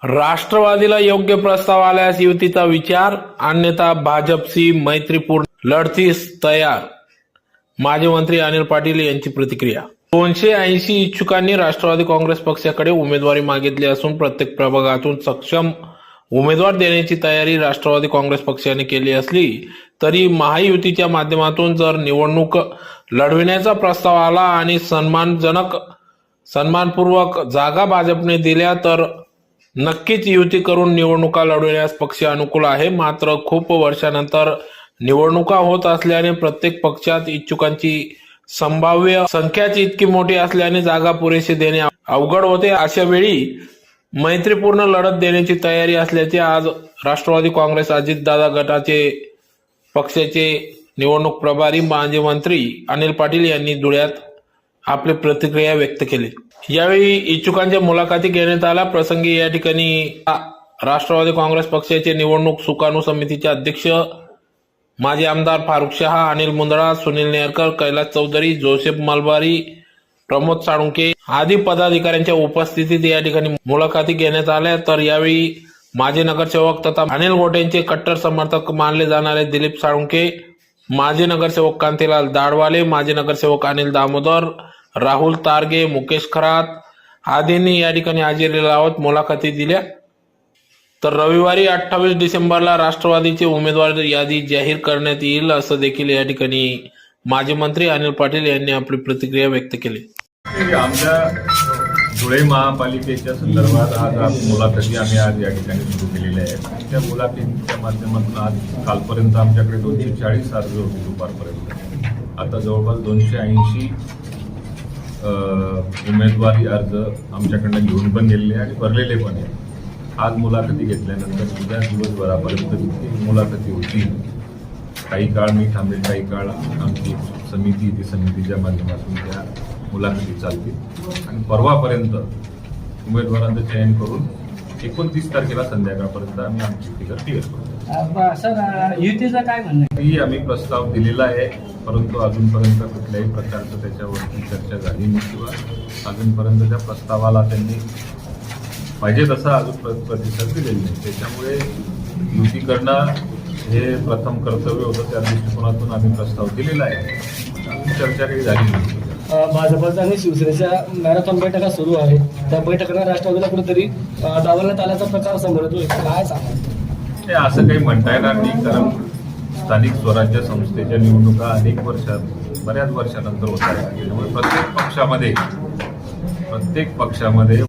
राष्ट्रवादीला योग्य प्रस्ताव आल्यास युतीचा विचार, अन्यथा भाजपशी मैत्रीपूर्ण लढतीस तयार. माजी मंत्री अनिल पाटील यांची प्रतिक्रिया. 280 इच्छुकांनी राष्ट्रवादी काँग्रेस पक्षाकडे उमेदवारी मागितली असून प्रत्येक प्रभागातून सक्षम उमेदवार देण्याची तयारी राष्ट्रवादी काँग्रेस पक्षाने केली असली तरी महायुतीच्या माध्यमातून जर निवडणूक लढविण्याचा प्रस्ताव आला आणि सन्मानपूर्वक जागा भाजपने दिल्या तर नक्कीच युती करून निवडणुका लढवण्यास पक्ष अनुकूल आहे. मात्र खूप वर्षानंतर निवडणुका होत असल्याने प्रत्येक पक्षात इच्छुकांची संभाव्य संख्याच इतकी मोठी असल्याने जागा पुरेशी देणे अवघड होते. अशा वेळी मैत्रीपूर्ण लढत देण्याची तयारी असल्याचे आज राष्ट्रवादी काँग्रेस अजितदादा गटाचे पक्षाचे निवडणूक प्रभारी माजी मंत्री अनिल पाटील यांनी धुळ्यात आपली प्रतिक्रिया व्यक्त केली. यावेळी इच्छुकांच्या मुलाखती घेण्यात आल्या. प्रसंगी या ठिकाणी राष्ट्रवादी काँग्रेस पक्षाचे निवडणूक सुकाणू समितीचे अध्यक्ष माजी आमदार फारुख शहा, अनिल मुंदडा, सुनील नेरकर, कैलास चौधरी, जोसेफ मलबारी, प्रमोद साळुंके आदी पदाधिकाऱ्यांच्या उपस्थितीत या ठिकाणी मुलाखती घेण्यात आल्या. तर यावेळी माजी नगरसेवक तथा अनिल गोटेंचे कट्टर समर्थक मानले जाणारे दिलीप साळुंके, माजी नगरसेवक कांतीलाल दाडवाले, माजी नगरसेवक अनिल दामोदर, राहुल तारगे, मुकेश खरात आदींनी या ठिकाणी हजेरी लावत मुलाखती दिल्या. तर रविवारी 28 डिसेंबरला राष्ट्रवादीची उमेदवार यादी जाहीर करण्यात येईल असं देखील या ठिकाणी माजी मंत्री अनिल पाटील यांनी आपली प्रतिक्रिया व्यक्त केली. आमच्या धुळे महापालिकेच्या संदर्भात आज मुलाखती आम्ही आज या ठिकाणी सुरू केलेल्या आहेत. त्या मुलाखतीच्या माध्यमातून आज कालपर्यंत आमच्याकडे 240 अर्ज होते दुपारपर्यंत. आता जवळपास 280 उमेदवारी अर्ज आमच्याकडनं घेऊन पण गेलेले आणि भरलेले पण आहेत. आज मुलाखती घेतल्यानंतर उद्या दिवसभरापर्यंत जितकी मुलाखती होती, काही काळ मी थांबेल, काही काळ आमची समिती ती समितीच्या माध्यमातून त्या मुलाखती चालतील आणि परवापर्यंत उमेदवारांचं चयन करून 29 तारखेला संध्याकाळपर्यंत आम्ही आमची फिगर क्लिअर करू. सर, युतीचं काय म्हणणं आहे? आम्ही प्रस्ताव दिलेला आहे, परंतु अजूनपर्यंत कुठल्याही प्रकारचं त्याच्यावरती चर्चा झाली नाही किंवा अजूनपर्यंत त्या प्रस्तावाला त्यांनी पाहिजे तसा अजून प्रतिसाद दिलेला नाही. त्याच्यामुळे युती करणं हे प्रथम कर्तव्य होतं. त्या दृष्टिकोनातून आम्ही प्रस्ताव दिलेला आहे. चर्चा काही झाली नाही. भाजपचा आणि शिवसेनेच्या मॅरेथॉन बैठका सुरू आहे. त्या बैठकांना राष्ट्रवादीला कुठेतरी डावलण्यात आल्याचा प्रकार समोर येतोय. काय सांगा? हे असं काही म्हणता येणार नाही, कारण स्थानिक स्वराज्य संस्थेच्या निवडणुका बऱ्याच वर्षानंतर होत आहेत. त्यामुळे प्रत्येक पक्षामध्ये